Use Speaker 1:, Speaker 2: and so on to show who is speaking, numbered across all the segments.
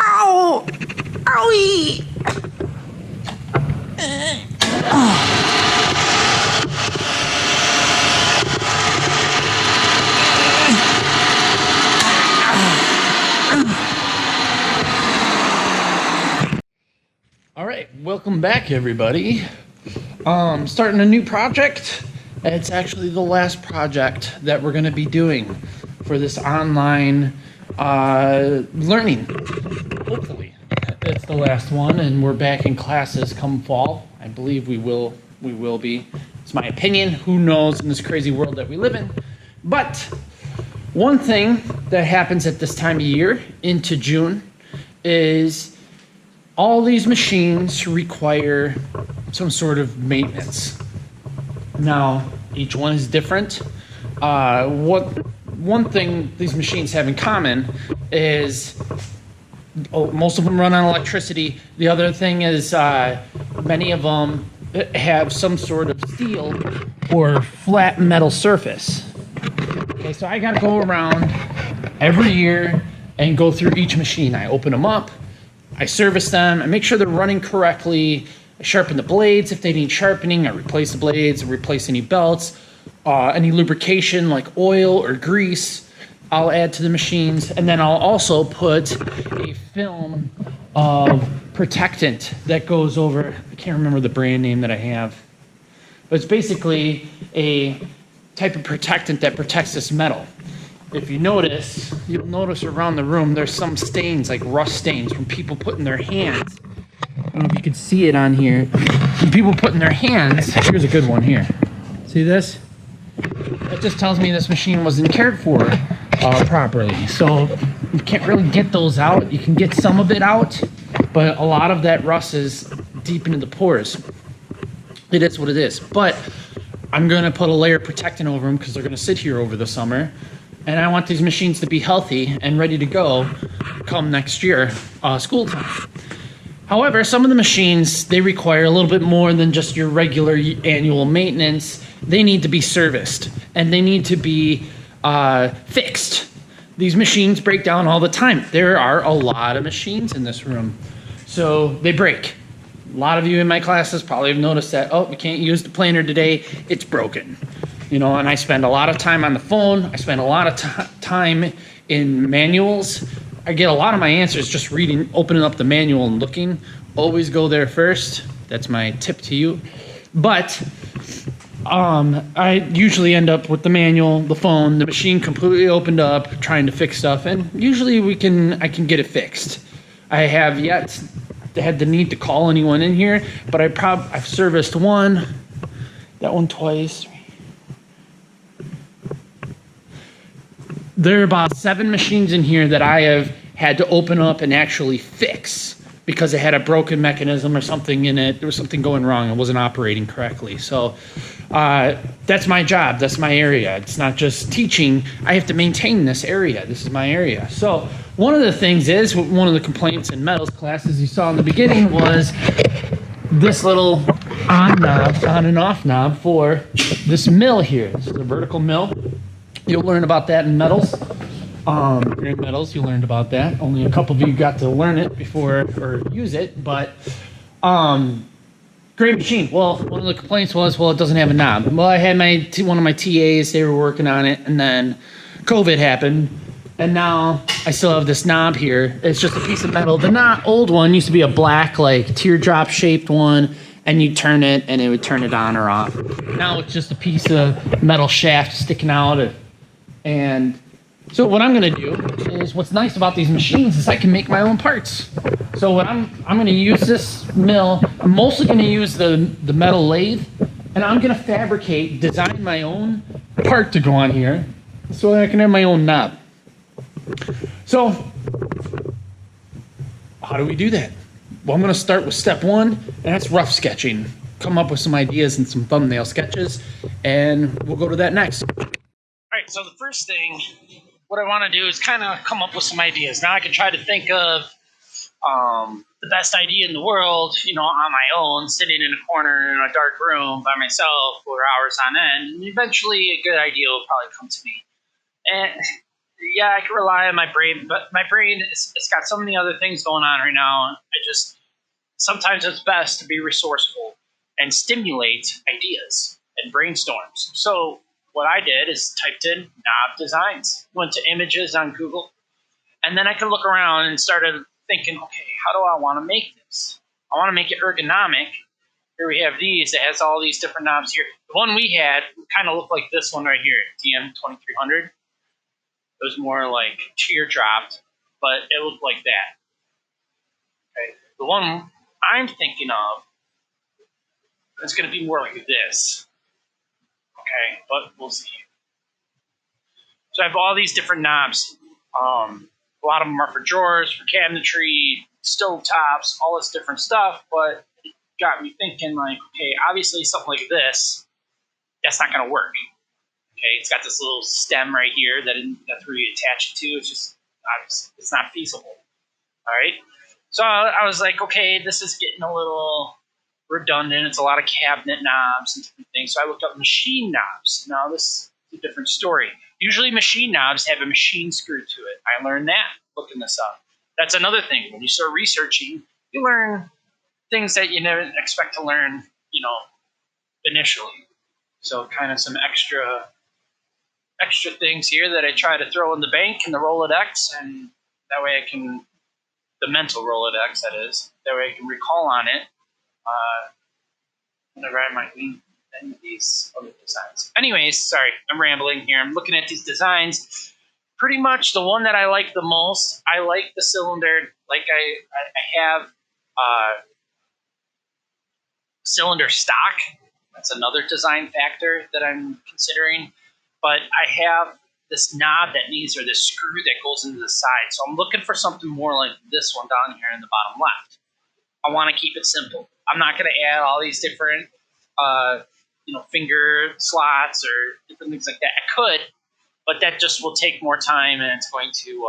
Speaker 1: Ow! Owie! All right, welcome back, everybody. Starting a new project. It's actually the last project that we're going to be doing for this online learning. Hopefully, it's the last one, and we're back in classes come fall. I believe we will be. It's my opinion. Who knows in this crazy world that we live in? But one thing that happens at this time of year into June is all these machines require some sort of maintenance. Now, each one is different. One thing these machines have in common is most of them run on electricity. The other thing is many of them have some sort of steel or flat metal surface. Okay, so I gotta go around every year and go through each machine. I open them up, I service them, I make sure they're running correctly, I sharpen the blades if they need sharpening, I replace the blades, I replace any belts, any lubrication like oil or grease, I'll add to the machines, and then I'll also put a film of protectant that goes over, I can't remember the brand name that I have, but it's basically a type of protectant that protects this metal. If you notice, you'll notice around the room there's some stains, like rust stains from people putting their hands. I don't know if you can see it on here. From people putting their hands. Here's a good one here. See this? That just tells me this machine wasn't cared for properly. So you can't really get those out. You can get some of it out, but a lot of that rust is deep into the pores. It is what it is. But I'm going to put a layer of protectant over them because they're going to sit here over the summer. And I want these machines to be healthy and ready to go come next year, school time. However, some of the machines, they require a little bit more than just your regular annual maintenance. They need to be serviced and they need to be fixed. These machines break down all the time. There are a lot of machines in this room, so they break. A lot of you in my classes probably have noticed that, oh, we can't use the planer today, it's broken. You know, and I spend a lot of time on the phone. I spend a lot of time in manuals. I get a lot of my answers just reading, opening up the manual and looking. Always go there first. That's my tip to you. But I usually end up with the manual, the phone, the machine completely opened up, trying to fix stuff, and usually I can get it fixed. I have yet had the need to call anyone in here, but I've serviced one, that one twice. There are about 7 machines in here that I have had to open up and actually fix because it had a broken mechanism or something in it. There was something going wrong. It wasn't operating correctly. So that's my job. That's my area. It's not just teaching. I have to maintain this area. This is my area. So one of the things is, one of the complaints in metals classes you saw in the beginning was this little on and off knob for this mill here. This is a vertical mill. You'll learn about that in metals. In metals, you learned about that. Only a couple of you got to learn it before or use it, but great machine. Well, one of the complaints was, well, it doesn't have a knob. Well, I had one of my TAs, they were working on it, and then COVID happened, and now I still have this knob here. It's just a piece of metal. The old one used to be a black, like, teardrop-shaped one, and you turn it, and it would turn it on or off. Now it's just a piece of metal shaft sticking out. And so what I'm going to do is, what's nice about these machines is I can make my own parts. So what I'm going to use this mill. I'm mostly going to use the metal lathe, and I'm going to design my own part to go on here so I can have my own knob. So how do we do that? Well, I'm going to start with step 1, and that's rough sketching. Come up with some ideas and some thumbnail sketches, and we'll go to that next. All right, so the first thing, what I want to do is kind of come up with some ideas. Now I can try to think of the best idea in the world, on my own, sitting in a corner in a dark room by myself for hours on end. And eventually a good idea will probably come to me. And yeah, I can rely on my brain, but my brain it's got so many other things going on right now. Sometimes it's best to be resourceful and stimulate ideas and brainstorms. So what I did is typed in knob designs, went to images on Google, and then I could look around and started thinking, okay, how do I want to make this? I want to make it ergonomic. Here we have these. It has all these different knobs here. The one we had kind of looked like this one right here, DM2300. It was more like teardropped, but it looked like that. Okay. The one I'm thinking of is going to be more like this. Okay, but we'll see. So I have all these different knobs. A lot of them are for drawers, for cabinetry, stove tops, all this different stuff, but it got me thinking, like, okay, obviously something like this, that's not going to work. Okay, it's got this little stem right here that's where you attach it to. It's just, it's not feasible. All right, so I was like, okay, this is getting a little redundant. It's a lot of cabinet knobs and different things. So I looked up machine knobs. Now this is a different story. Usually machine knobs have a machine screw to it. I learned that looking this up. That's another thing. When you start researching, you learn things that you never expect to learn, initially. So kind of some extra things here that I try to throw in the bank in the Rolodex, and that way I can, the mental Rolodex that is, that way I can recall on it whenever I might need any of these other designs. Anyways, sorry, I'm rambling here. I'm looking at these designs. Pretty much the one that I like the most, I like the cylinder. Like I have cylinder stock. That's another design factor that I'm considering. But I have this knob that needs, or this screw that goes into the side. So I'm looking for something more like this one down here in the bottom left. I want to keep it simple. I'm not going to add all these different, finger slots or different things like that. I could, but that just will take more time, and it's going to.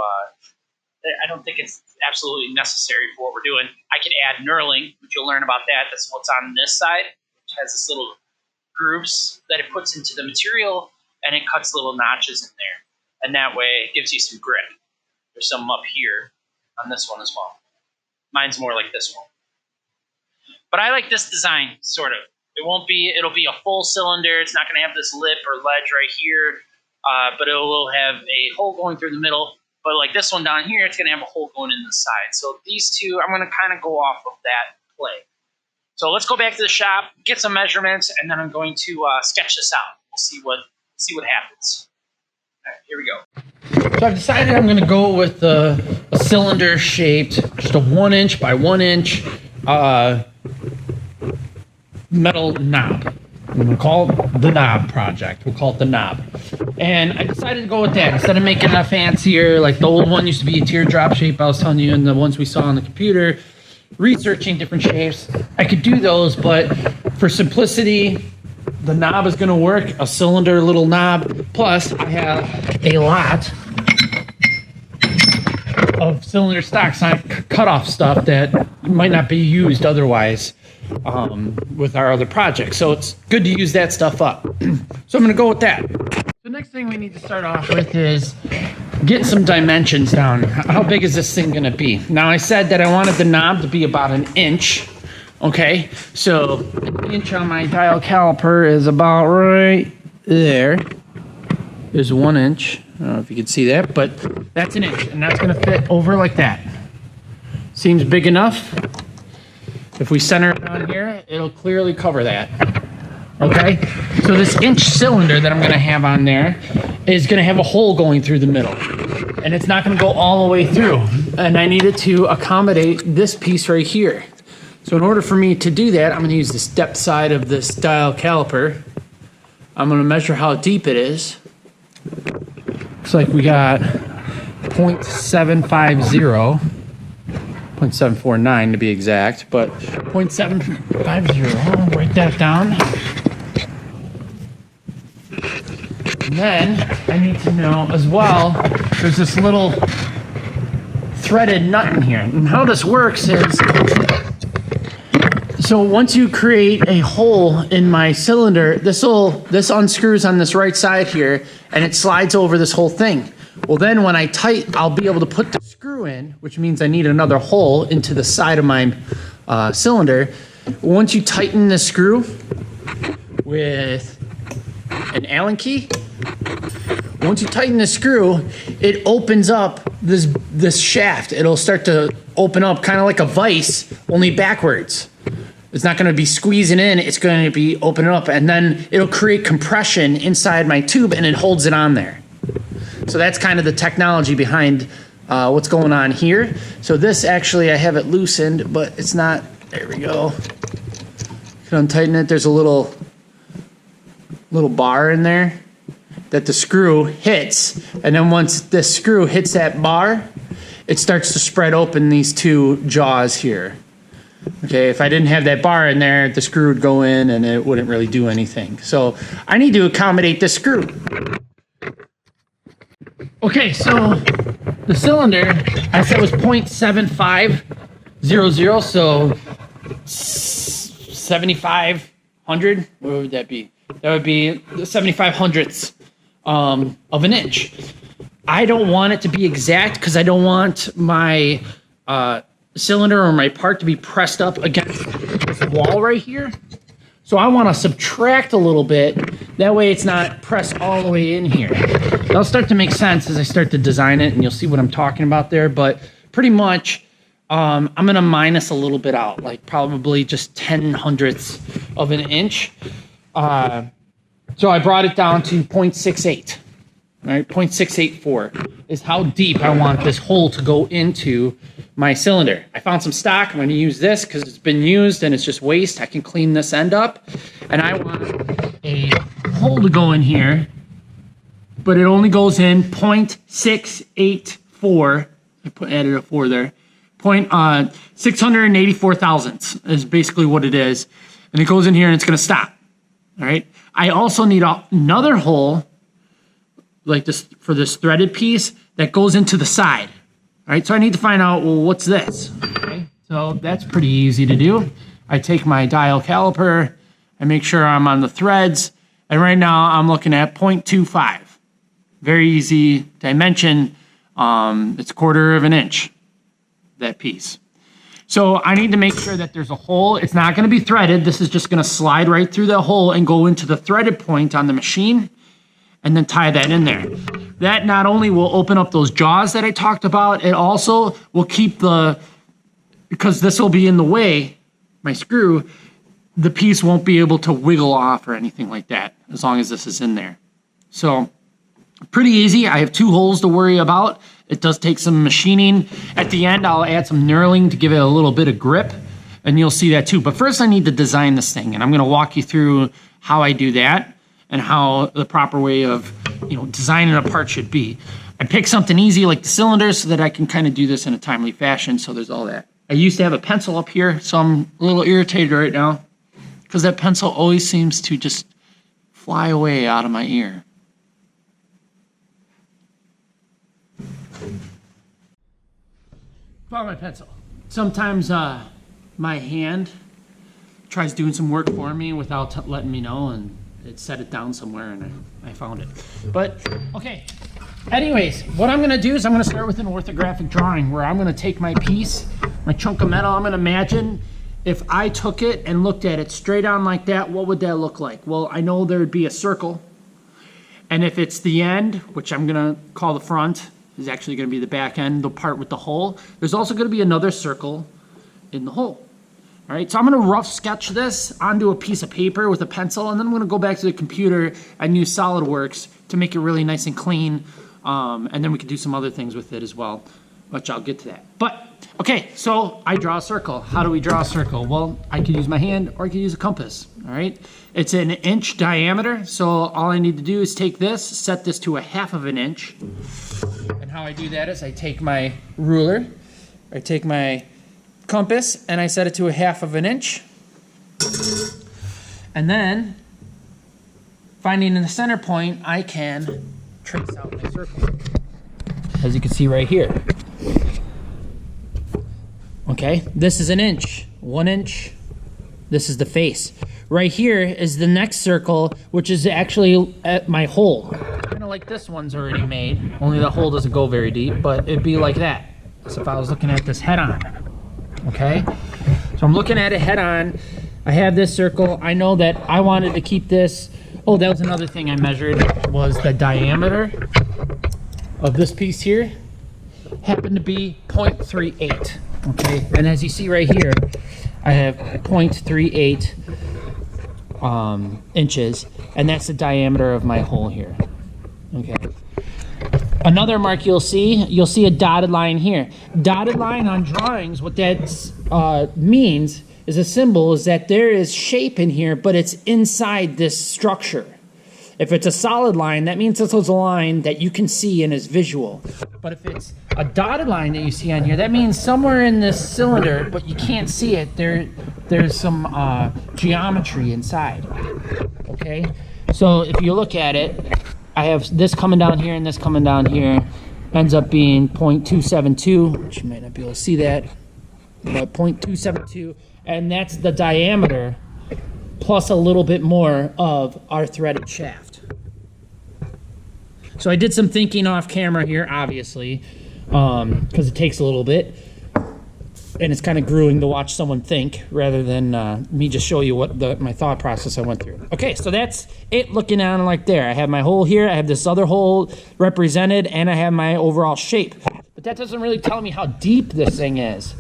Speaker 1: I don't think it's absolutely necessary for what we're doing. I could add knurling, which you'll learn about that. That's what's on this side, which has this little grooves that it puts into the material, and it cuts little notches in there, and that way it gives you some grip. There's some up here on this one as well. Mine's more like this one. But I like this design, sort of. It'll be a full cylinder. It's not going to have this lip or ledge right here, but it will have a hole going through the middle. But like this one down here, it's going to have a hole going in the side. So these two, I'm going to kind of go off of that play. So let's go back to the shop, get some measurements, and then I'm going to sketch this out. We'll see what happens. All right, here we go. So I've decided I'm going to go with a cylinder shaped, just a 1 inch by 1 inch metal knob. I'm going to call it the knob project. We'll call it the knob. And I decided to go with that. Instead of making a fancier, like the old one used to be a teardrop shape, I was telling you, and the ones we saw on the computer, researching different shapes, I could do those, but for simplicity, the knob is going to work, a cylinder little knob. Plus, I have a lot of cylinder stock cut-off stuff that might not be used otherwise with our other projects. So it's good to use that stuff up. So I'm going to go with that. The next thing we need to start off with is get some dimensions down. How big is this thing going to be? Now, I said that I wanted the knob to be about 1 inch. Okay, so an inch on my dial caliper is about right there. There's 1 inch. I don't know if you can see that, but that's 1 inch, and that's going to fit over like that. Seems big enough. If we center it on here, it'll clearly cover that. Okay, so this inch cylinder that I'm going to have on there is going to have a hole going through the middle, and it's not going to go all the way through, and I need it to accommodate this piece right here. So in order for me to do that, I'm going to use the step side of this dial caliper. I'm going to measure how deep it is. Looks like we got 0.750, 0.749 to be exact, but 0.750, write that down. And then I need to know as well, there's this little threaded nut in here. And how this works is, So once you create a hole in my cylinder, this unscrews on this right side here, and it slides over this whole thing. Well, then when I'll be able to put the screw in, which means I need another hole into the side of my cylinder. Once you tighten the screw with an Allen key, once you tighten the screw, it opens up this shaft. It'll start to open up kind of like a vise, only backwards. It's not going to be squeezing in, it's going to be opening up, and then it'll create compression inside my tube, and it holds it on there. So that's kind of the technology behind what's going on here. So this actually, I have it loosened, but it's not, there we go. You can untighten it, there's a little bar in there that the screw hits, and then once this screw hits that bar, it starts to spread open these two jaws here. Okay, if I didn't have that bar in there, the screw would go in and it wouldn't really do anything. So I need to accommodate this screw. Okay, so the cylinder, I said was 0.7500, so 7,500, what would that be? That would be 75 hundredths of an inch. I don't want it to be exact because I don't want my cylinder or my part to be pressed up against this wall right here. So I want to subtract a little bit. That way it's not pressed all the way in here. That'll start to make sense as I start to design it, and you'll see what I'm talking about there. But pretty much, I'm going to minus a little bit out, like probably just 10 hundredths of an inch. So I brought it down to 0.68. All right, 0.684 is how deep I want this hole to go into my cylinder. I found some stock. I'm going to use this because it's been used and it's just waste. I can clean this end up. And I want a hole to go in here, but it only goes in 0.684. Added a 4 there. 684 thousandths is basically what it is. And it goes in here and it's going to stop. All right. I also need another hole like this for this threaded piece that goes into the side. All right, so I need to find out, well, what's this? Okay, so that's pretty easy to do. I take my dial caliper, I make sure I'm on the threads, and right now I'm looking at 0.25. Very easy dimension. It's 1/4 of an inch, that piece. So I need to make sure that there's a hole. It's not going to be threaded. This is just going to slide right through the hole and go into the threaded point on the machine, and then tie that in there. That not only will open up those jaws that I talked about, it also will keep because this will be in the way, my screw, the piece won't be able to wiggle off or anything like that, as long as this is in there. So, pretty easy. I have 2 holes to worry about. It does take some machining. At the end, I'll add some knurling to give it a little bit of grip, and you'll see that too. But first I need to design this thing, and I'm gonna walk you through how I do that, and how the proper way of, designing a part should be. I pick something easy like the cylinder so that I can kind of do this in a timely fashion, so there's all that. I used to have a pencil up here, so I'm a little irritated right now because that pencil always seems to just fly away out of my ear. Found my pencil. Sometimes my hand tries doing some work for me without letting me know, and it set it down somewhere, and I found it. But, okay. Anyways, what I'm going to do is I'm going to start with an orthographic drawing where I'm going to take my piece, my chunk of metal. I'm going to imagine if I took it and looked at it straight on like that, what would that look like? Well, I know there would be a circle. And if it's the end, which I'm going to call the front, is actually going to be the back end, the part with the hole, there's also going to be another circle in the hole. All right, so I'm going to rough sketch this onto a piece of paper with a pencil, and then I'm going to go back to the computer and use SolidWorks to make it really nice and clean, and then we can do some other things with it as well, which I'll get to that. But, okay, so I draw a circle. How do we draw a circle? Well, I could use my hand or I could use a compass, all right? It's an inch diameter, so all I need to do is take this, set this to 1/2 of an inch, and how I do that is I take my ruler, I take my compass, and I set it to 1/2 of an inch. And then, finding in the center point, I can trace out my circle. As you can see right here. Okay, this is an inch, 1 inch, This is the face. Right here is the next circle, which is actually at my hole. Kind of like this one's already made, only the hole doesn't go very deep, but it'd be like that. So if I was looking at this head on, okay? So I'm looking at it head on. I have this circle. I know that I wanted to keep this. Oh, that was another thing I measured, was the diameter of this piece here happened to be 0.38, okay? And as you see right here, I have 0.38 inches, and that's the diameter of my hole here, okay? Another mark you'll see a dotted line here. Dotted line on drawings, what that means is a symbol is that there is shape in here, but it's inside this structure. If it's a solid line, that means this is a line that you can see and is visual. But if it's a dotted line that you see on here, that means somewhere in this cylinder, but you can't see it, there's some geometry inside, okay? So if you look at it, I have this coming down here and this coming down here, ends up being 0.272, which you might not be able to see that, but 0.272, and that's the diameter plus a little bit more of our threaded shaft. So I did some thinking off camera here, obviously, because it takes a little bit, and it's kind of grueling to watch someone think rather than me just show you what my thought process I went through. Okay, so that's it looking down like there. I have my hole here, I have this other hole represented, and I have my overall shape. But that doesn't really tell me how deep this thing is.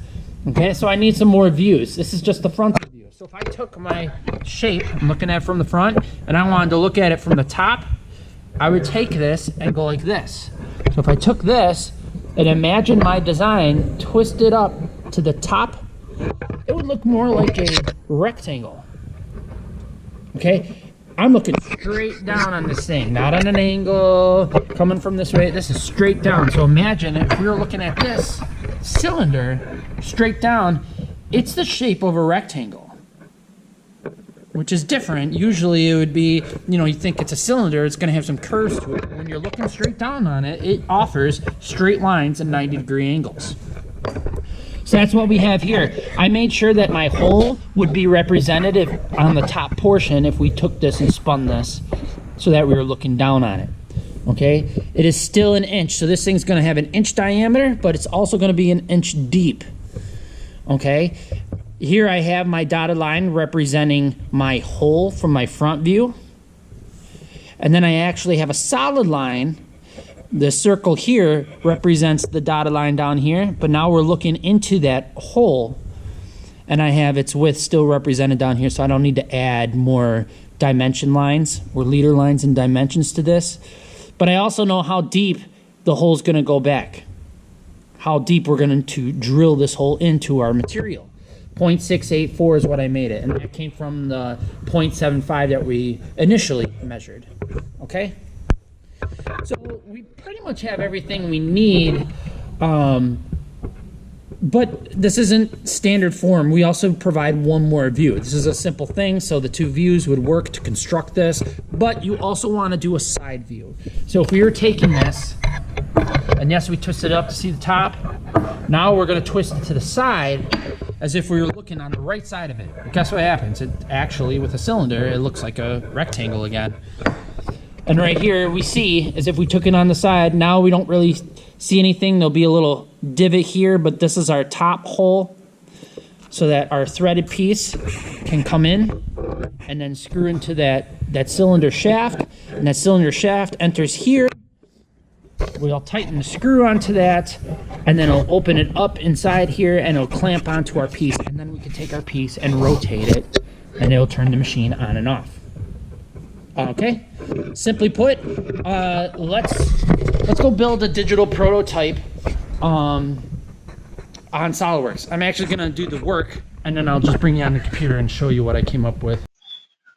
Speaker 1: Okay, so I need some more views. This is just the front view. So if I took my shape, I'm looking at it from the front, and I wanted to look at it from the top, I would take this and go like this. So if I took this and imagine my design twisted up to the top, it would look more like a rectangle. Okay? I'm looking straight down on this thing, not on an angle, coming from this way. This is straight down. So imagine if we were looking at this cylinder straight down, it's the shape of a rectangle, which is different. Usually it would be, you think it's a cylinder, it's going to have some curves to it. When you're looking straight down on it, it offers straight lines and 90-degree angles. So that's what we have here. I made sure that my hole would be representative on the top portion if we took this and spun this so that we were looking down on it. Okay? It is still an inch, so this thing's going to have an inch diameter, but it's also going to be an inch deep. Okay? Here I have my dotted line representing my hole from my front view. And then I actually have a solid line. The circle here represents the dotted line down here, but now we're looking into that hole, and I have its width still represented down here, so I don't need to add more dimension lines or leader lines and dimensions to this. But I also know how deep the hole's going to go back, how deep we're going to drill this hole into our material. 0.684 is what I made it, and that came from the 0.75 that we initially measured. Okay? So we pretty much have everything we need, but this isn't standard form. We also provide one more view. This is a simple thing, so the two views would work to construct this, but you also want to do a side view. So if we were taking this, and yes, we twisted it up to see the top, now we're going to twist it to the side as if we were looking on the right side of it. But guess what happens? It actually, with a cylinder, it looks like a rectangle again. And right here we see, as if we took it on the side, now we don't really see anything. There'll be a little divot here, but this is our top hole so that our threaded piece can come in and then screw into that cylinder shaft. And that cylinder shaft enters here. We'll tighten the screw onto that, and then it'll open it up inside here, and it'll clamp onto our piece. And then we can take our piece and rotate it, and it'll turn the machine on and off. Okay, simply put, let's go build a digital prototype on SolidWorks. I'm actually going to do the work, and then I'll just bring you on the computer and show you what I came up with.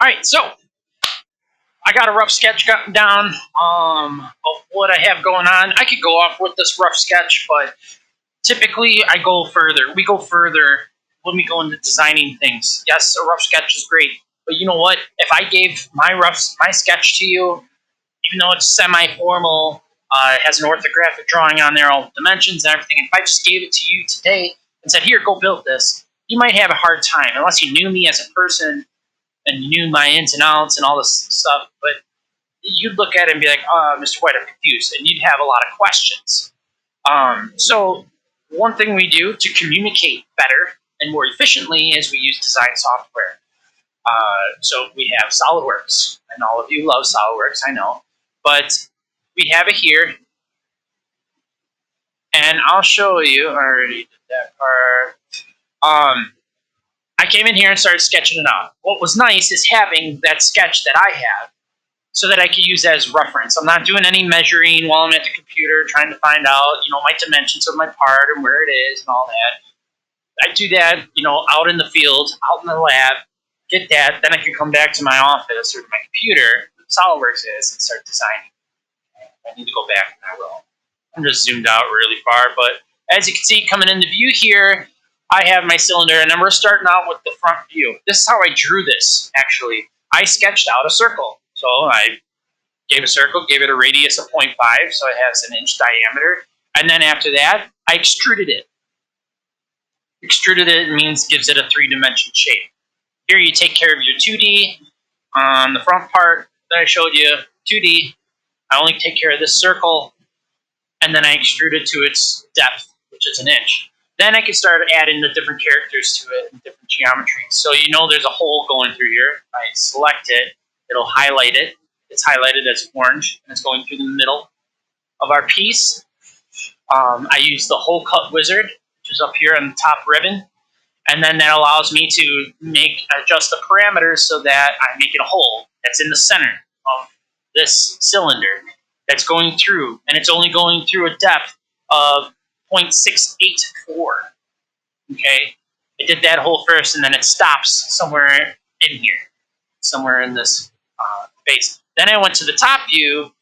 Speaker 1: All right, so I got a rough sketch down of what I have going on. I could go off with this rough sketch, but typically I go further. We go further when we go into designing things. Yes, a rough sketch is great. But you know what? If I gave my sketch to you, even though it's semi-formal, it has an orthographic drawing on there, all the dimensions and everything, if I just gave it to you today and said, here, go build this, you might have a hard time unless you knew me as a person and you knew my ins and outs and all this stuff. But you'd look at it and be like, Mr. White, I'm confused. And you'd have a lot of questions. So one thing we do to communicate better and more efficiently is we use design software. So we have SolidWorks, and all of you love SolidWorks, I know. But we have it here, and I'll show you. I already did that part. I came in here and started sketching it out. What was nice is having that sketch that I have so that I could use as reference. I'm not doing any measuring while I'm at the computer trying to find out, my dimensions of my part and where it is and all that. I do that, out in the field, out in the lab, get that, then I can come back to my office or to my computer, SolidWorks is, and start designing. I need to go back, and I will. I'm just zoomed out really far, but as you can see, coming into view here, I have my cylinder, and then we're starting out with the front view. This is how I drew this, actually. I sketched out a circle. So I gave a circle, gave it a radius of 0.5, so it has an inch diameter. And then after that, I extruded it. Extruded it means gives it a three-dimension shape. Here you take care of your 2D. On the front part that I showed you, 2D, I only take care of this circle, and then I extrude it to its depth, which is an inch. Then I can start adding the different characters to it and different geometries. So there's a hole going through here. I select it, it'll highlight it. It's highlighted as orange, and it's going through the middle of our piece. I use the hole cut wizard, which is up here on the top ribbon, and then that allows me to adjust the parameters so that I make it a hole that's in the center of this cylinder that's going through, and it's only going through a depth of 0.684. Okay, I did that hole first, and then it stops somewhere in here, somewhere in this base. Then I went to the top view,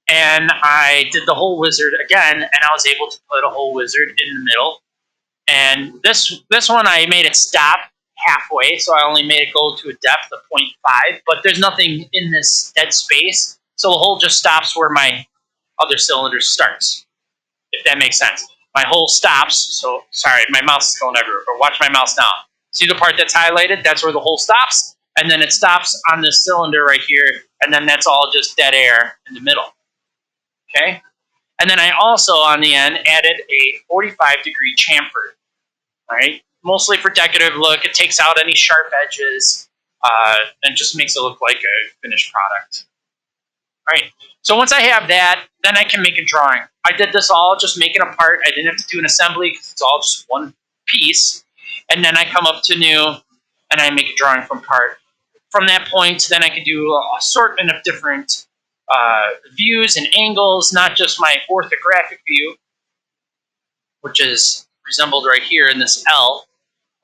Speaker 1: and I did the hole wizard again, and I was able to put a hole wizard in the middle. And this one, I made it stop halfway, so I only made it go to a depth of 0.5, but there's nothing in this dead space, so the hole just stops where my other cylinder starts, if that makes sense. My hole stops, so, sorry, my mouse is going everywhere, but watch my mouse now. See the part that's highlighted? That's where the hole stops, and then it stops on this cylinder right here, and then that's all just dead air in the middle. Okay? And then I also, on the end, added a 45-degree chamfer. All right? Mostly for decorative look. It takes out any sharp edges and just makes it look like a finished product. All right. So once I have that, then I can make a drawing. I did this all just making a part. I didn't have to do an assembly because it's all just one piece. And then I come up to new, and I make a drawing from part. From that point, then I can do an assortment of different views and angles, not just my orthographic view, which is resembled right here in this L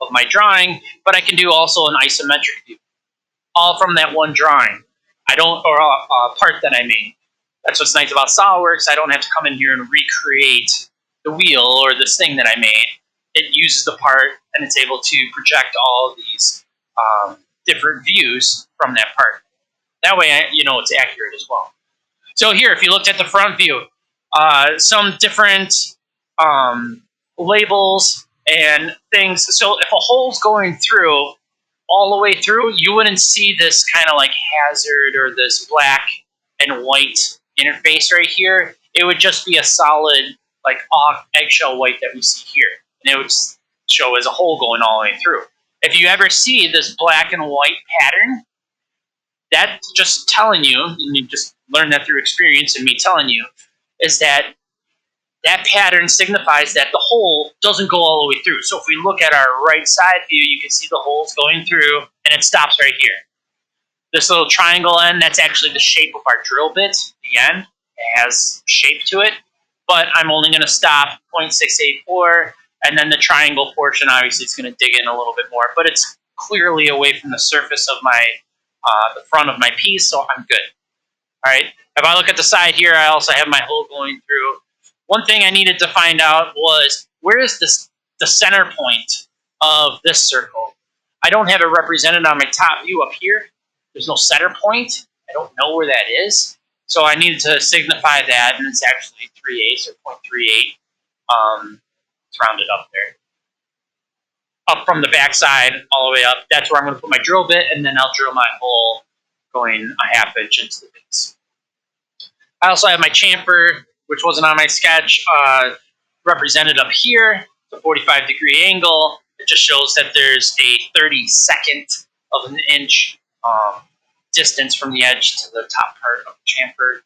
Speaker 1: of my drawing, but I can do also an isometric view, all from that one drawing. Or a part that I made. That's what's nice about SolidWorks. I don't have to come in here and recreate the wheel or this thing that I made. It uses the part, and it's able to project all of these different views from that part. That way, it's accurate as well. So here, if you looked at the front view, some different labels and things. So if a hole's going through, all the way through, you wouldn't see this kind of like hazard or this black and white interface right here. It would just be a solid, like eggshell white that we see here. And it would show as a hole going all the way through. If you ever see this black and white pattern, that's just telling you, and you just learn that through experience and me telling you, is that pattern signifies that the hole doesn't go all the way through. So if we look at our right side view, you can see the holes going through, and it stops right here. This little triangle end, that's actually the shape of our drill bit. The end, it has shape to it, but I'm only going to stop 0.684, and then the triangle portion obviously is going to dig in a little bit more, but it's clearly away from the surface of my the front of my piece, so I'm good. All right. If I look at the side here, I also have my hole going through. One thing I needed to find out was, where is the center point of this circle? I don't have it represented on my top view up here. There's no center point. I don't know where that is. So I needed to signify that, and it's actually 3/8 or 0.38. It's rounded up there. up from the backside all the way up. That's where I'm going to put my drill bit, and then I'll drill my hole going a half inch into the base. I also have my chamfer, which wasn't on my sketch, represented up here. It's a 45-degree angle. It just shows that there's a 32nd of an inch distance from the edge to the top part of the chamfer.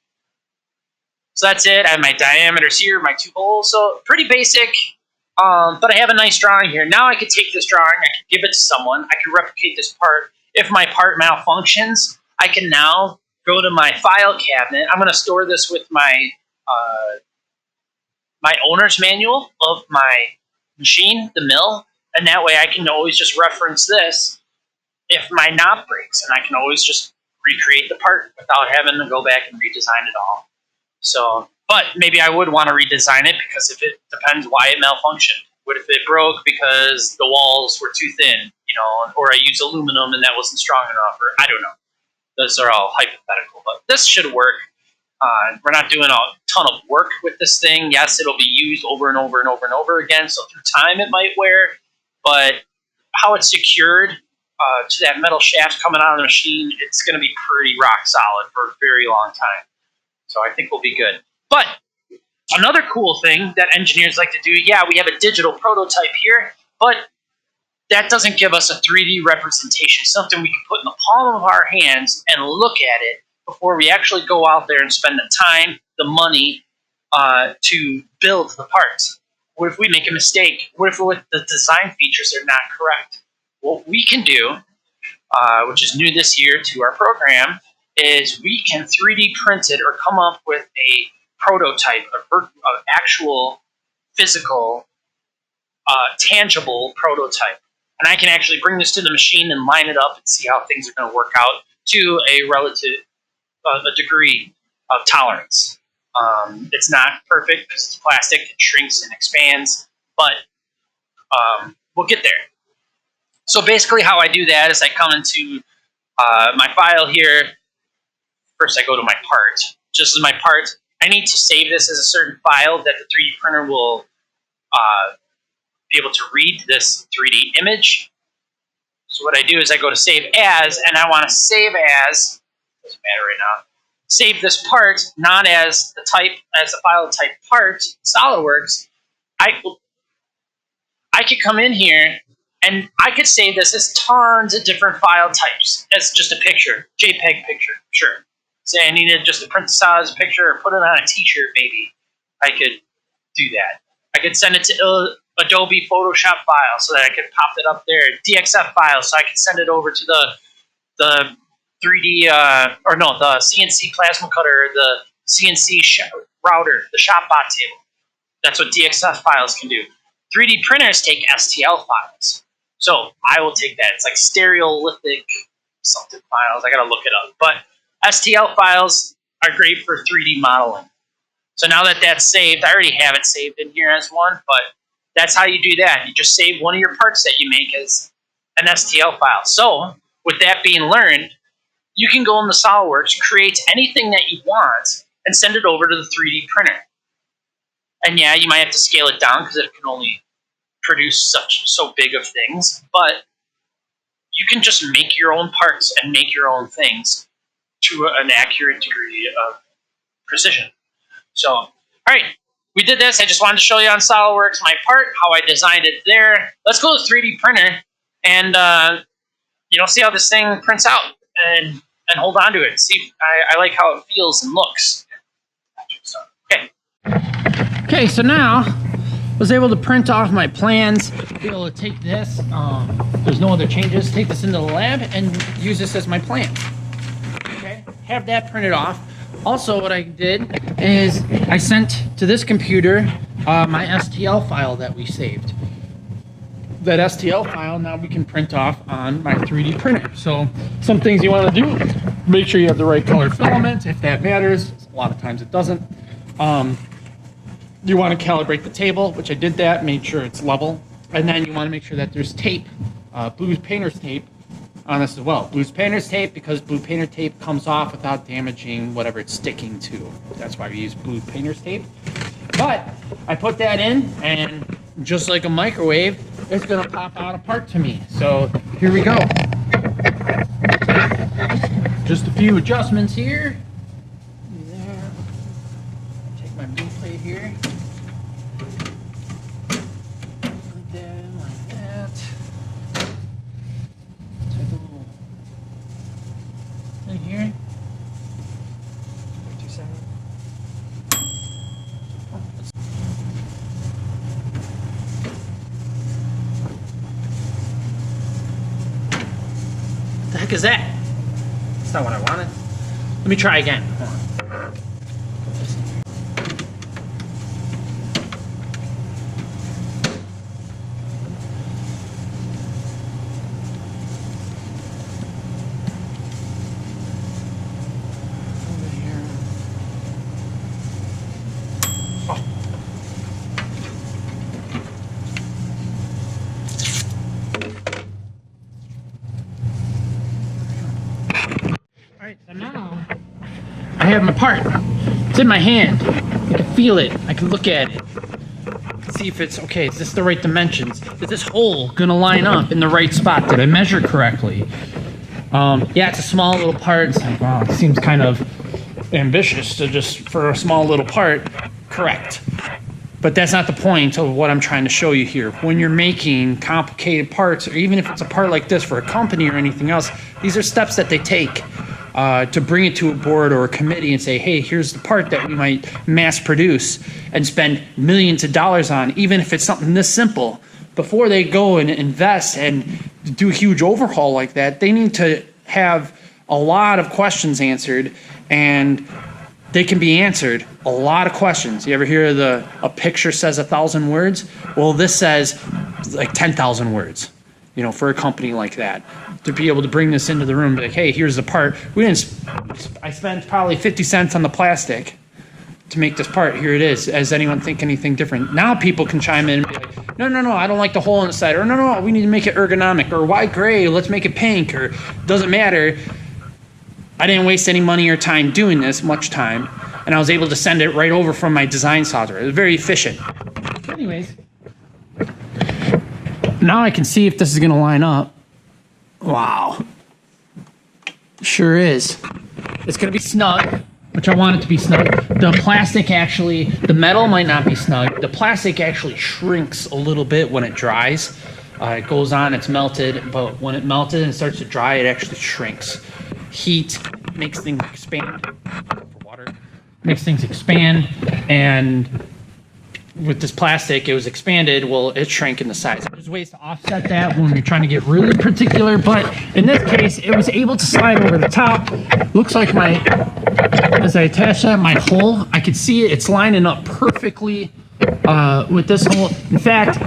Speaker 1: So that's it. I have my diameters here, my 2 holes. So pretty basic, but I have a nice drawing here. Now I could take this drawing, I could give it to someone, I could replicate this part. If my part malfunctions, I can now go to my file cabinet. I'm going to store this with my my owner's manual of my machine, the mill, and that way I can always just reference this if my knob breaks, and I can always just recreate the part without having to go back and redesign it all. So, but maybe I would want to redesign it because if it depends why it malfunctioned. What if it broke because the walls were too thin, or I used aluminum and that wasn't strong enough, or I don't know. Those are all hypothetical, but this should work. We're not doing a ton of work with this thing. Yes, it'll be used over and over and over and over again, so through time it might wear, but how it's secured to that metal shaft coming out of the machine, it's going to be pretty rock solid for a very long time. So I think we'll be good. But another cool thing that engineers like to do, yeah, we have a digital prototype here, but that doesn't give us a 3D representation, something we can put in the palm of our hands and look at it before we actually go out there and spend the time, the money to build the parts. What if we make a mistake? What if the design features are not correct? What we can do, which is new this year to our program, is we can 3D print it or come up with a prototype, of actual physical, tangible prototype. And I can actually bring this to the machine and line it up and see how things are going to work out to a degree of tolerance. It's not perfect because it's plastic, it shrinks and expands, but we'll get there. So basically how I do that is I come into my file here. First I go to my part. Just as my part, I need to save this as a certain file that the 3D printer will be able to read this 3D image. So what I do is I go to save as, and I want to save as, doesn't matter right now, save this part not as the file type part, SolidWorks. I could come in here and I could save this as tons of different file types. As just a picture, JPEG picture, sure. Say I needed just to print this out as a picture or put it on a t-shirt maybe. I could do that. I could send it to Adobe Photoshop file so that I could pop it up there. DXF file so I could send it over to the 3D, the CNC plasma cutter, the CNC router, the ShopBot table. That's what DXF files can do. 3D printers take STL files. So I will take that. It's like stereolithic something files. I got to look it up. But STL files are great for 3D modeling. So now that that's saved, I already have it saved in here as one, but that's how you do that. You just save one of your parts that you make as an STL file. So with that being learned, you can go into SolidWorks, create anything that you want, and send it over to the 3D printer. And yeah, you might have to scale it down because it can only produce so big of things, but you can just make your own parts and make your own things to an accurate degree of precision. So, all right, we did this. I just wanted to show you on SolidWorks my part, how I designed it there. Let's go to 3D printer and see how this thing prints out and hold on to it. See, I like how it feels and looks. Okay. Okay, so now I was able to print off my plans, be able to take this, there's no other changes, take this into the lab and use this as my plan. Okay, have that printed off. Also, what I did is I sent to this computer my STL file that we saved. That STL file now we can print off on my 3D printer. So some things you want to do, make sure you have the right color filament if that matters. A lot of times it doesn't. You want to calibrate the table, which I did that, made sure it's level. And then you want to make sure that there's tape, blue painter's tape on this as well. Blue painter's tape because blue painter tape comes off without damaging whatever it's sticking to. That's why we use blue painter's tape. But I put that in and just like a microwave, it's gonna pop out a part to me. So here we go. Just a few adjustments here. There. Take my blue plate here. Like that. Take a little thing here. 57. What the heck is that? That's not what I wanted. Let me try again. Hold on. Over here. Oh. Alright, so now I have my part. It's in my hand. I can feel it. I can look at it. See if it's okay. Is this the right dimensions? Is this hole gonna line up in the right spot? Did I measure correctly? Yeah, it's a small little part. It's like, wow, it seems kind of ambitious to just for a small little part. Correct. But that's not the point of what I'm trying to show you here. When you're making complicated parts, or even if it's a part like this for a company or anything else, these are steps that they take to bring it to a board or a committee and say, hey, here's the part that we might mass produce and spend millions of dollars on, even if it's something this simple. Before they go and invest and do a huge overhaul like that, they need to have a lot of questions answered, and they can be answered. A lot of questions. You ever hear a picture says 1,000 words? Well, this says like 10,000 words, you know, for a company like that. To be able to bring this into the room and be like, hey, here's the part. I spent probably 50 cents on the plastic to make this part. Here it is. Does anyone think anything different? Now people can chime in and be like, no, I don't like the hole in the side. Or no, we need to make it ergonomic. Or why gray? Let's make it pink. Or doesn't matter. I didn't waste any money or time doing this, much time. And I was able to send it right over from my design software. It was very efficient. Anyways, now I can see if this is going to line up. Wow. Sure is. It's going to be snug, which I want it to be snug. The plastic actually, the metal might not be snug. The plastic actually shrinks a little bit when it dries. It goes on, it's melted, but when it melted and starts to dry, it actually shrinks. Heat makes things expand. For water. Makes things expand, and with this plastic, it was expanded. Well, it shrank in the size. There's ways to offset that when you're trying to get really particular, but in this case, it was able to slide over the top. Looks like as I attach that, my hole, I could see it. It's lining up perfectly with this hole. In fact,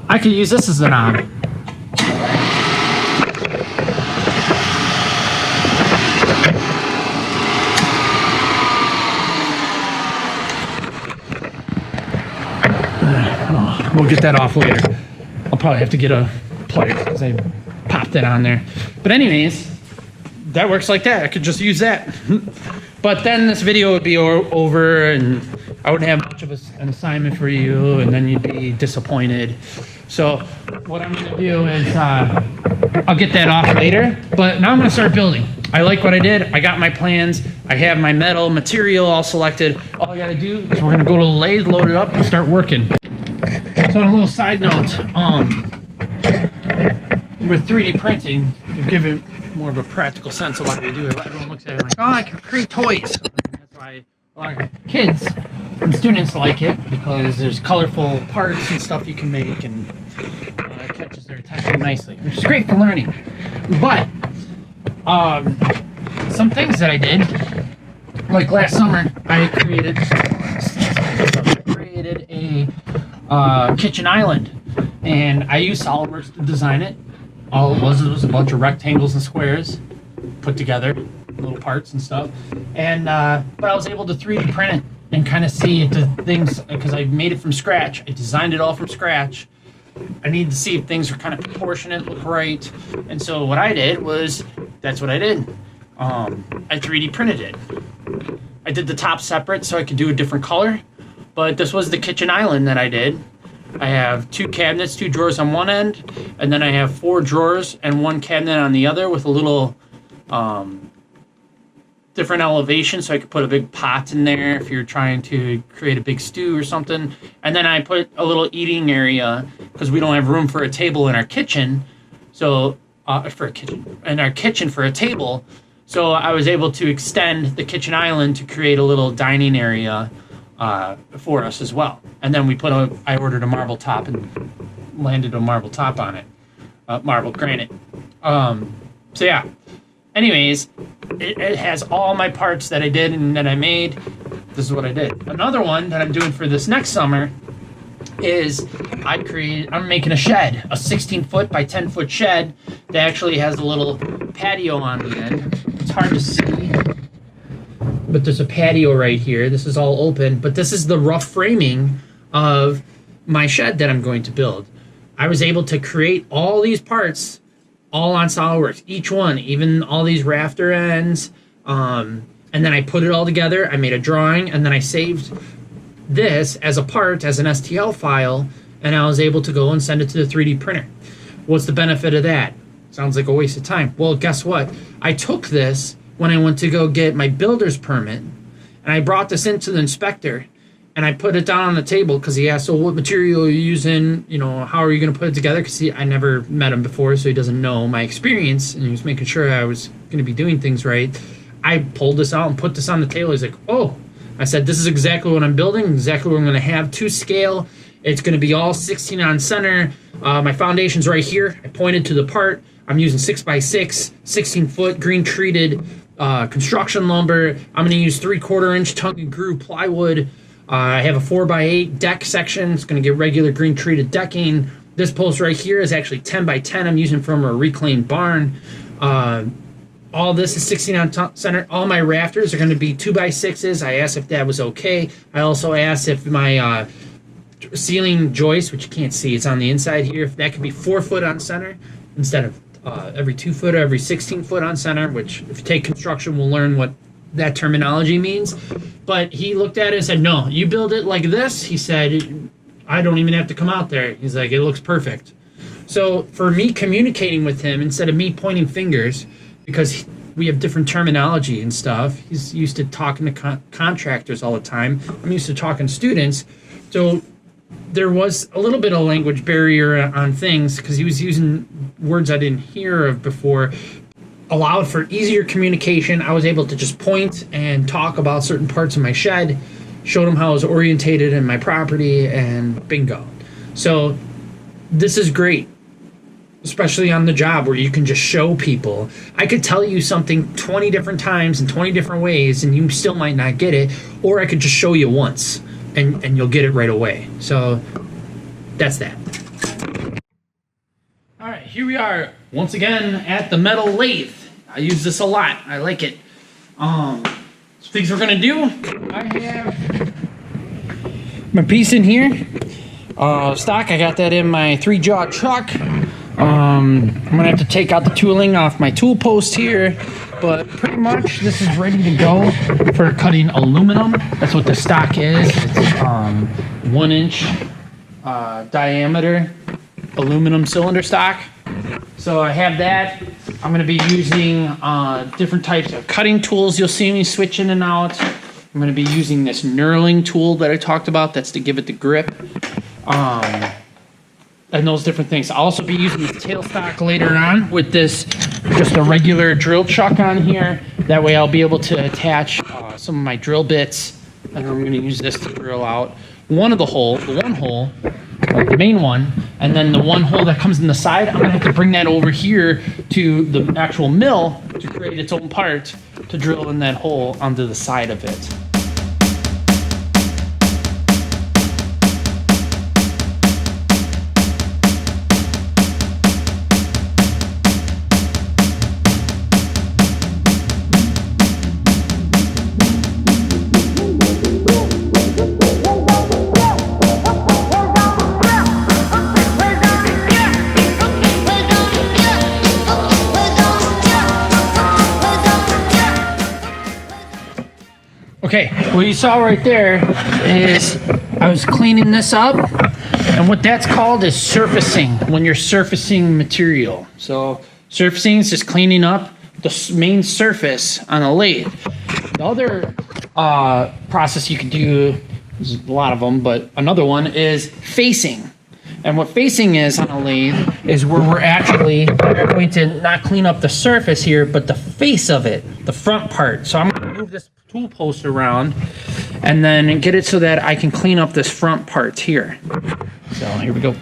Speaker 1: I could use this as a knob. We'll get that off later. I'll probably have to get a pliers because I popped it on there. But anyways, that works like that. I could just use that. But then this video would be over and I wouldn't have much of an assignment for you, and then you'd be disappointed. So what I'm gonna do is I'll get that off later, but now I'm gonna start building. I like what I did. I got my plans. I have my metal material all selected. All I gotta do is we're gonna go to the lathe, load it up, and start working. So on a little side note, with 3D printing, to give it more of a practical sense of why we do it, everyone looks at it like, oh, I can create toys. That's why a lot of kids and students like it, because there's colorful parts and stuff you can make, and it catches their attention nicely, which is great for learning. But some things that I did, like last summer, I created a kitchen island, and I used SolidWorks to design it. All it was a bunch of rectangles and squares put together, little parts and stuff. And but I was able to 3D print it and kind of see the things, because I made it from scratch. I designed it all from scratch. I needed to see if things were kind of proportionate, look right. And so what I did was, that's what I did. I 3D printed it. I did the top separate so I could do a different color. But this was the kitchen island that I did. I have 2 cabinets, 2 drawers on one end, and then I have 4 drawers and 1 cabinet on the other with a little different elevation, so I could put a big pot in there if you're trying to create a big stew or something. And then I put a little eating area because we don't have room for a table in our kitchen, so for a table. So I was able to extend the kitchen island to create a little dining area for us as well. And then I ordered a marble top and landed a marble top on it, marble granite. So yeah. Anyways, it has all my parts that I did and that I made. This is what I did. Another one that I'm doing for this next summer is I'm making a shed, a 16-foot by 10-foot shed that actually has a little patio on the end. It's hard to see, but there's a patio right here. This is all open, but this is the rough framing of my shed that I'm going to build. I was able to create all these parts all on SolidWorks, each one, even all these rafter ends, and then I put it all together. I made a drawing, and then I saved this as a part, as an STL file, and I was able to go and send it to the 3D printer. What's the benefit of that? Sounds like a waste of time. Well, guess what? I took this when I went to go get my builder's permit, and I brought this into the inspector, and I put it down on the table because he asked, so what material are you using? You know, how are you going to put it together? Because I never met him before, so he doesn't know my experience, and he was making sure I was going to be doing things right. I pulled this out and put this on the table. He's like, oh. I said, this is exactly what I'm building, exactly what I'm going to have to scale. It's going to be all 16 on center. My foundation's right here. I pointed to the part. I'm using 6x6, 16-foot green treated construction lumber. I'm going to use 3/4 inch tongue and groove plywood. I have a 4x8 deck section. It's going to get regular green treated decking. This post right here is actually 10x10. I'm using from a reclaimed barn. All this is 16 on center. All my rafters are going to be 2x6s. I asked if that was okay. I also asked if my ceiling joist, which you can't see, it's on the inside here, if that could be 4 foot on center instead of every 2 foot or every 16 foot on center, which if you take construction, we'll learn what that terminology means. But he looked at it and said, no, you build it like this. He said, I don't even have to come out there. He's like, it looks perfect. So for me communicating with him, instead of me pointing fingers, because we have different terminology and stuff, he's used to talking to contractors all the time. I'm used to talking to students. So there was a little bit of language barrier on things because he was using words I didn't hear of before. Allowed for easier communication. I was able to just point and talk about certain parts of my shed, showed him how I was orientated in my property, and bingo. So this is great, especially on the job where you can just show people. I could tell you something 20 different times in 20 different ways and you still might not get it, or I could just show you once and you'll get it right away. So that's that. All right, here we are once again at the metal lathe. I use this a lot. I like it. Things we're gonna do. I have my piece in here. Stock. I got that in my 3-jaw chuck. I'm gonna have to take out the tooling off my tool post here, but pretty much this is ready to go for cutting aluminum. That's what the stock is. It's 1 inch diameter aluminum cylinder stock. So I have that. I'm going to be using different types of cutting tools. You'll see me switch in and out. I'm going to be using this knurling tool that I talked about. That's to give it the grip. And those different things. I'll also be using this tailstock later on with this, just a regular drill chuck on here. That way I'll be able to attach some of my drill bits. And I'm going to use this to drill out the one hole, like the main one, and then the one hole that comes in the side, I'm gonna have to bring that over here to the actual mill to create its own part to drill in that hole onto the side of it. Okay, what you saw right there is I was cleaning this up And what that's called is surfacing, when you're surfacing material. So surfacing is just cleaning up the main surface on a lathe. The other process you can do, there's a lot of them, but another one is facing. And what facing is on a lathe is where we're actually going to not clean up the surface here, but the face of it, the front part. So I'm going to move this tool post around and then get it so that I can clean up this front part here. So here we go.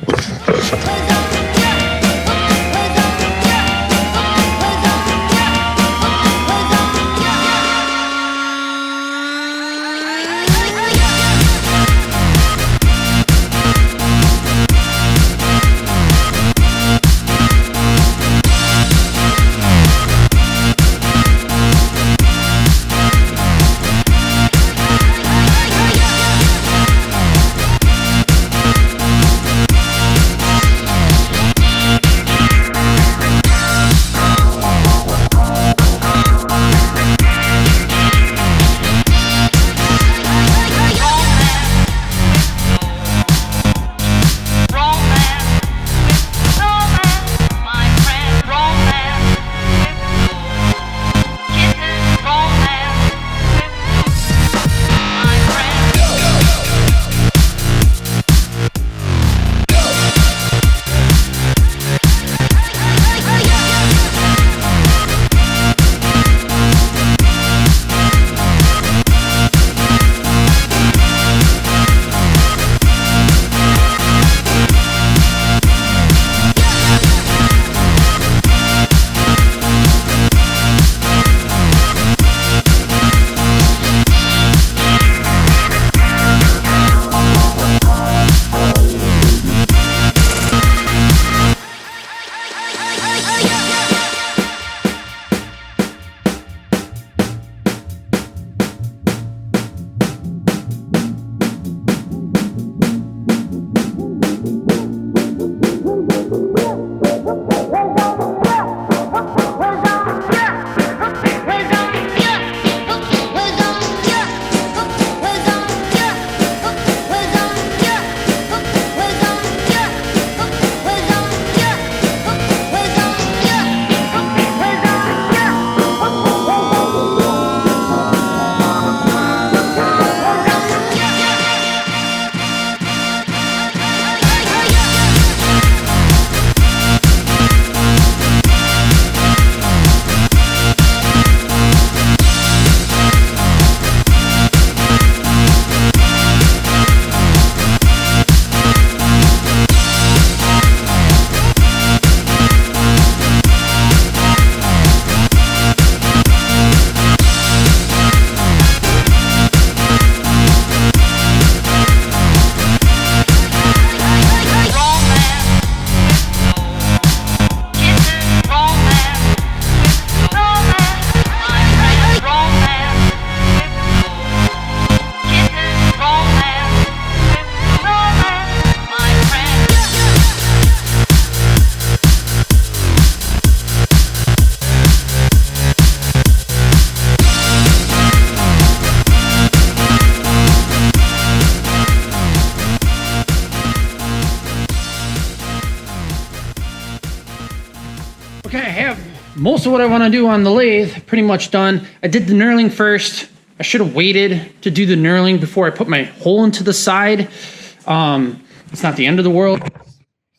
Speaker 1: Okay, I have most of what I want to do on the lathe pretty much done. I did the knurling first. I should have waited to do the knurling before I put my hole into the side. It's not the end of the world.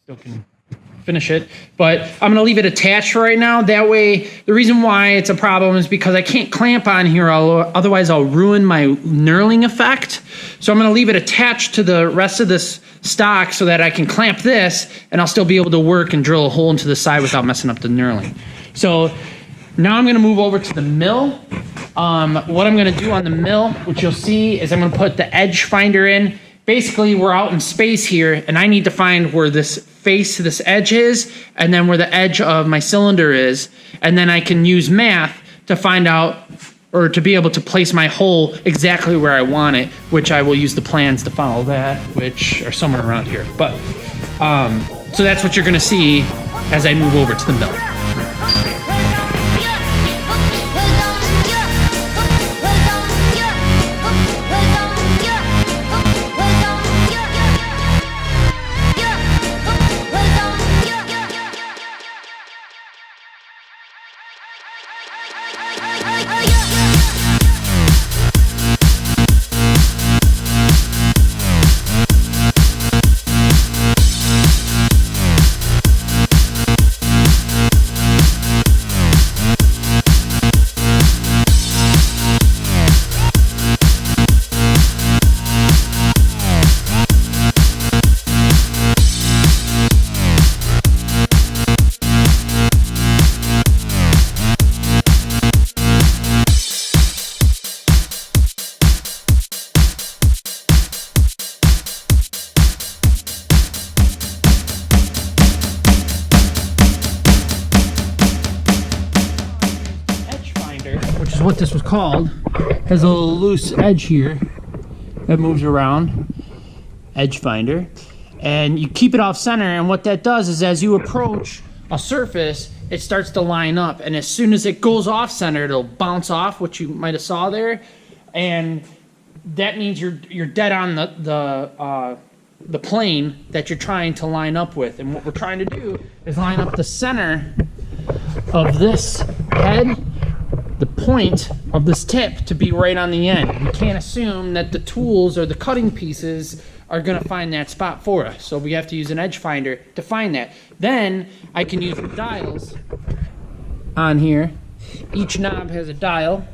Speaker 1: Still can finish it, but I'm gonna leave it attached right now. That way, the reason why it's a problem is because I can't clamp on here, otherwise I'll ruin my knurling effect. So I'm gonna leave it attached to the rest of this stock so that I can clamp this and I'll still be able to work and drill a hole into the side without messing up the knurling. So now I'm gonna move over to the mill. What I'm gonna do on the mill, which you'll see, is I'm gonna put the edge finder in. Basically, we're out in space here, and I need to find where this face to this edge is, and then where the edge of my cylinder is, and then I can use math to find out, or to be able to place my hole exactly where I want it, which I will use the plans to follow that, which are somewhere around here. But, so that's what you're gonna see as I move over to the mill. is what this was called, has a little loose edge here that moves around, edge finder, and you keep it off center, and what that does is as you approach a surface, it starts to line up, and as soon as it goes off center, it'll bounce off, which you might have saw there, and that means you're dead on the plane that you're trying to line up with. And what we're trying to do is line up the center of this head, the point of this tip, to be right on the end. We can't assume that the tools or the cutting pieces are going to find that spot for us, so we have to use an edge finder to find that. Then I can use the dials on here. Each knob has a dial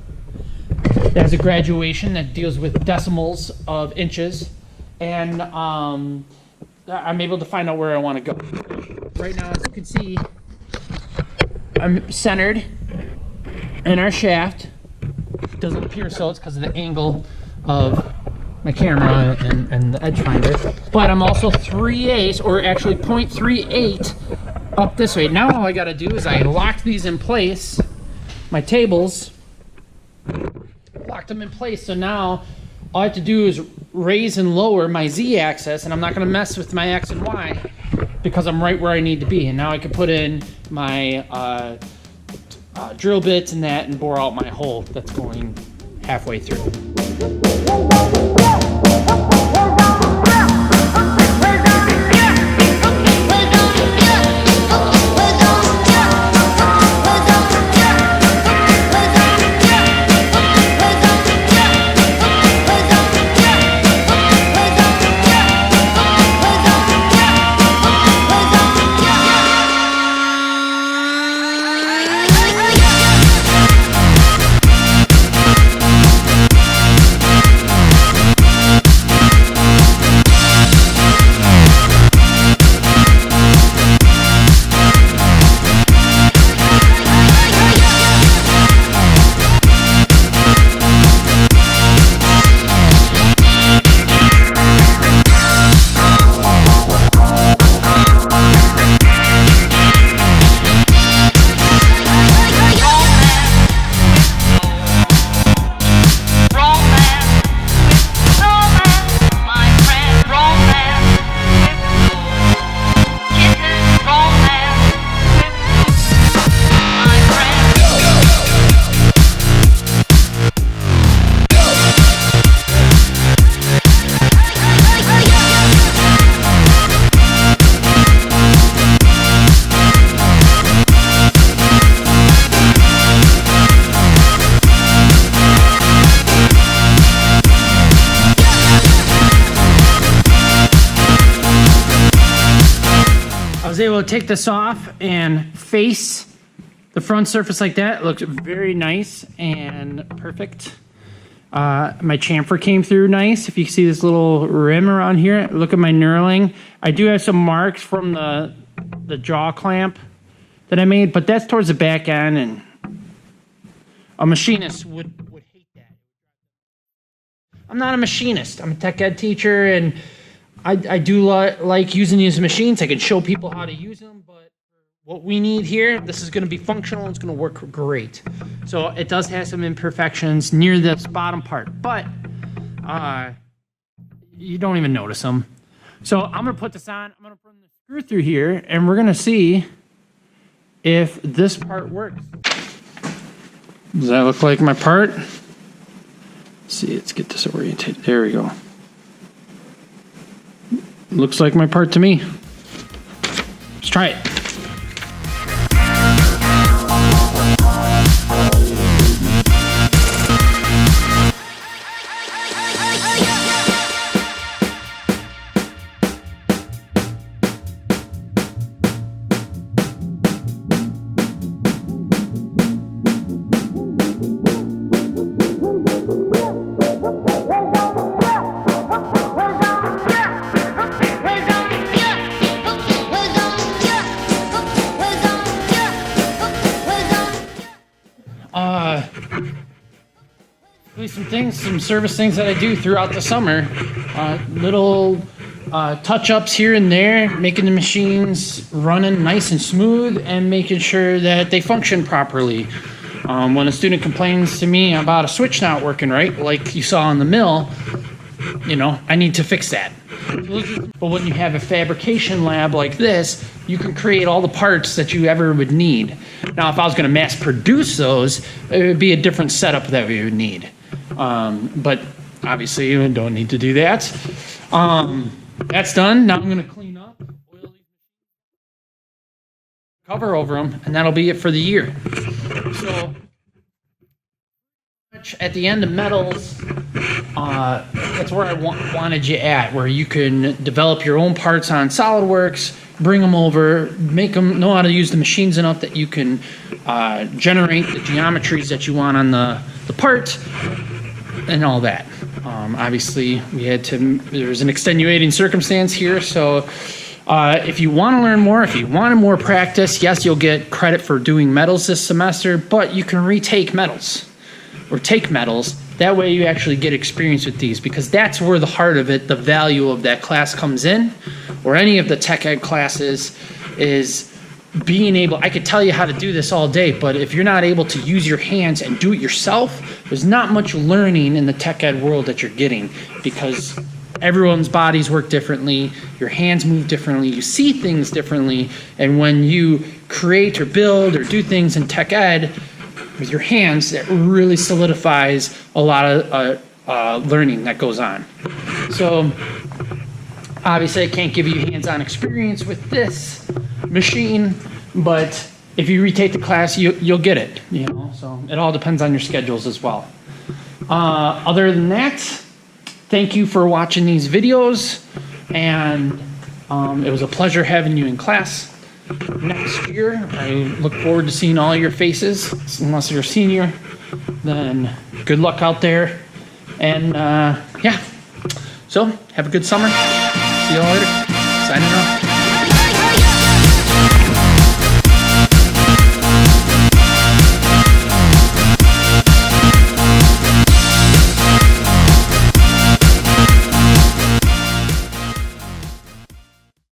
Speaker 1: that has a graduation that deals with decimals of inches, and I'm able to find out where I want to go. Right now, as you can see, I'm centered in our shaft. It doesn't appear so, it's because of the angle of my camera and the edge finder, but I'm also 3/8, or actually 0.38 up this way. Now all I gotta do is I locked these in place, my tables, locked them in place, so now all I have to do is raise and lower my Z-axis, and I'm not gonna mess with my X and Y because I'm right where I need to be. And now I can put in my drill bits and that and bore out my hole that's going halfway through. I was able to take this off and face the front surface like that. It looks very nice and perfect. My chamfer came through nice. If you can see this little rim around here, look at my knurling. I do have some marks from the jaw clamp that I made, but that's towards the back end, and a machinist would hate that. I'm not a machinist. I'm a tech ed teacher, and I do like using these machines. I can show people how to use them, but what we need here, this is going to be functional. It's going to work great. So it does have some imperfections near this bottom part, but you don't even notice them. So I'm going to put this on. I'm going to run the screw through here, and we're going to see if this part works. Does that look like my part? Let's see, let's get this oriented. There we go. Looks like my part to me. Let's try it. Some service things that I do throughout the summer. Little touch-ups here and there, making the machines running nice and smooth and making sure that they function properly. When a student complains to me about a switch not working right, like you saw in the mill, I need to fix that. But when you have a fabrication lab like this, you can create all the parts that you ever would need. Now, if I was going to mass produce those, it would be a different setup that we would need. But obviously, you don't need to do that. That's done. Now I'm going to clean up, oil these, cover over them, and that'll be it for the year. So at the end of metals, that's where I wanted you at, where you can develop your own parts on SolidWorks, bring them over, make them know how to use the machines enough that you can generate the geometries that you want on the part and all that. Obviously, there was an extenuating circumstance here, so if you want to learn more, if you want more practice, yes, you'll get credit for doing metals this semester, but you can retake metals or take metals. That way you actually get experience with these, because that's where the heart of it, the value of that class comes in, or any of the tech ed classes, is being able, I could tell you how to do this all day, but if you're not able to use your hands and do it yourself, there's not much learning in the tech ed world that you're getting, because everyone's bodies work differently, your hands move differently, you see things differently, and when you create or build or do things in tech ed with your hands, that really solidifies a lot of learning that goes on. So obviously I can't give you hands-on experience with this machine, but if you retake the class, you'll get it, so it all depends on your schedules as well. Other than that, thank you for watching these videos, and it was a pleasure having you in class. Next year, I look forward to seeing all your faces. Unless you're a senior, then good luck out there. And yeah, so have a good summer. See you all later. Signing off.